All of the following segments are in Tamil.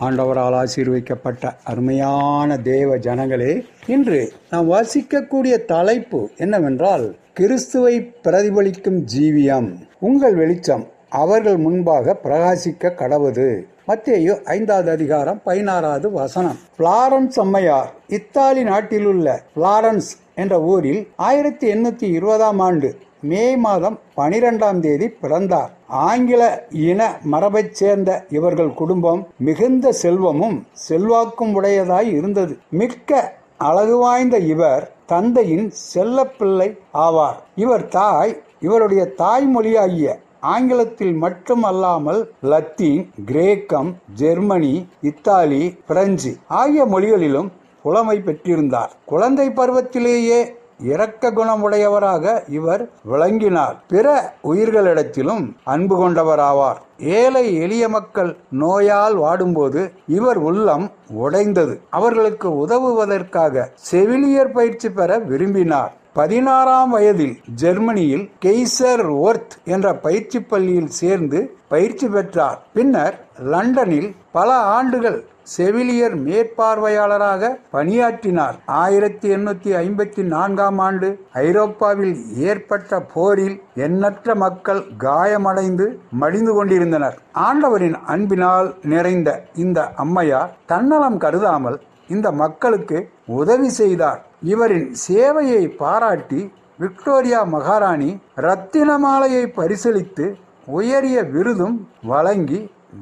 ஆண்டவரால் ஆசீர்வதிக்கப்பட்ட அருமையான தேவ ஜனங்களே, இன்று நாம் வாசிக்கக்கூடிய தலைப்பு என்னவென்றால், கிறிஸ்துவை பிரதிபலிக்கும் ஜீவியம். உங்கள் வெளிச்சம் அவர்கள் முன்பாக பிரகாசிக்க கடவுது. மத்தேயு 5வது அதிகாரம் 16வது வசனம். பிளாரன்ஸ் அம்மையார் இத்தாலி நாட்டிலுள்ள பிளாரன்ஸ் என்ற ஊரில் 1820ஆம் ஆண்டு மே மாதம் 12ஆம் தேதி பிறந்தார். ஆங்கில இன மரபைச் சேர்ந்த இவர்கள் குடும்பம் மிகுந்த செல்வமும் செல்வாக்கும் உடையதாய் இருந்தது. மிக்க அழகு வாய்ந்த இவர் தந்தையின் செல்லப்பிள்ளை ஆவார். இவருடைய தாய்மொழியாகிய ஆங்கிலத்தில் மட்டும் அல்லாமல் லத்தீன், கிரேக்கம், ஜெர்மனி, இத்தாலி, பிரெஞ்சு ஆகிய மொழிகளிலும் புலமை பெற்றிருந்தார். குழந்தை பருவத்திலேயே இரக்க குணமுடையவராக இவர் விளங்கினார். பிற உயிர்களிடத்திலும் அன்பு கொண்டவராவார். ஏழை எளிய மக்கள் நோயால் வாடும்போது இவர் உள்ளம் உடைந்தது. அவர்களுக்கு உதவுவதற்காக செவிலியர் பயிற்சி பெற விரும்பினார். 16ஆம் வயதில் ஜெர்மனியில் கெய்சர் ஒர்த் என்ற பயிற்சி பள்ளியில் சேர்ந்து பயிற்சி பெற்றார். பின்னர் லண்டனில் பல ஆண்டுகள் செவிலியர் மேற்பார்வையாளராக பணியாற்றினார். 1854ஆம் ஆண்டு ஐரோப்பாவில் ஏற்பட்ட போரில் எண்ணற்ற மக்கள் காயமடைந்து மடிந்து கொண்டிருந்தனர். ஆண்டவரின் அன்பினால் நிறைந்த இந்த அம்மையார் தன்னலம் கருதாமல் இந்த மக்களுக்கு உதவி செய்தார். இவரின் சேவையை பாராட்டி விக்டோரியா மகாராணி இரத்தின மாலையை பரிசளித்து உயரிய விருதும் வழங்கி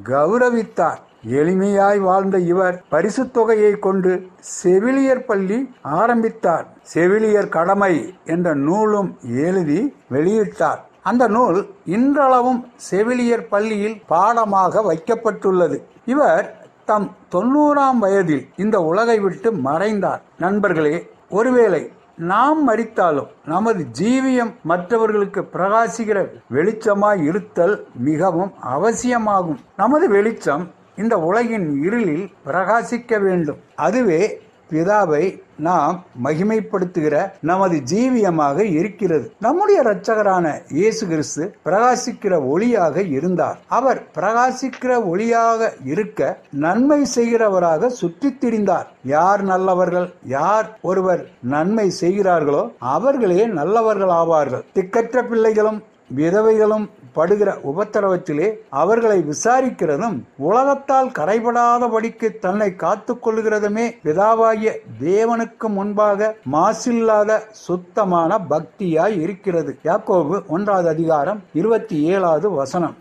கௌரவித்தார். எளிமையாய் வாழ்ந்த இவர் பரிசு தொகையை கொண்டு செவிலியர் பள்ளி ஆரம்பித்தார். செவிலியர் கடமை என்ற நூலும் எழுதி வெளியிட்டார். அந்த நூல் இன்றளவும் செவிலியர் பள்ளியில் பாடமாக வைக்கப்பட்டுள்ளது. இவர் தம் 90ஆம் வயதில் இந்த உலகை விட்டு மறைந்தார். நண்பர்களே, ஒருவேளை நாம் மரித்தாலும் நமது ஜீவியம் மற்றவர்களுக்கு பிரகாசிக்கிற வெளிச்சமாய் இருத்தல் மிகவும் அவசியமாகும். நமது வெளிச்சம் இந்த உலகின் இருளில் பிரகாசிக்க வேண்டும். அதுவே பிதாவை நாம் மகிமைப்படுத்துகிற நமது ஜீவியமாக இருக்கிறது. நம்முடைய இரட்சகரான இயேசு கிறிஸ்து பிரகாசிக்கிற ஒளியாக இருந்தார். அவர் பிரகாசிக்கிற ஒளியாக இருக்க நன்மை செய்கிறவராக சுற்றித் திரிந்தார். யார் நல்லவர்கள்? யார் ஒருவர் நன்மை செய்கிறார்களோ அவர்களே நல்லவர்கள் ஆவார்கள். திக்கற்ற பிள்ளைகளும் விதவைகளும் படுகிற உபத்திரவத்திலே அவர்களை விசாரிக்கிறதும் உலகத்தால் கரைபடாதபடிக்கு தன்னை காத்து கொள்ளுகிறதுமே பிதாவாகிய தேவனுக்கு முன்பாக மாசில்லாத சுத்தமான பக்தியாய் இருக்கிறது. யாக்கோபு 1வது அதிகாரம் 27வது வசனம்.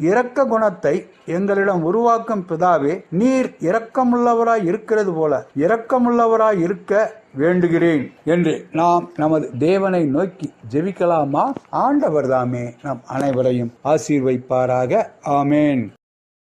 இரக்க குணத்தை எங்களிடம் உருவாக்கும் பிதாவே, நீர் இரக்கமுள்ளவராய் இருக்கிறது போல இரக்கமுள்ளவராய் இருக்க வேண்டுகிறேன் என்று நாம் நமது தேவனை நோக்கி ஜெபிக்கலாமா? ஆண்டவர் தாமே நம் அனைவரையும் ஆசீர்வதிப்பாராக. ஆமேன்.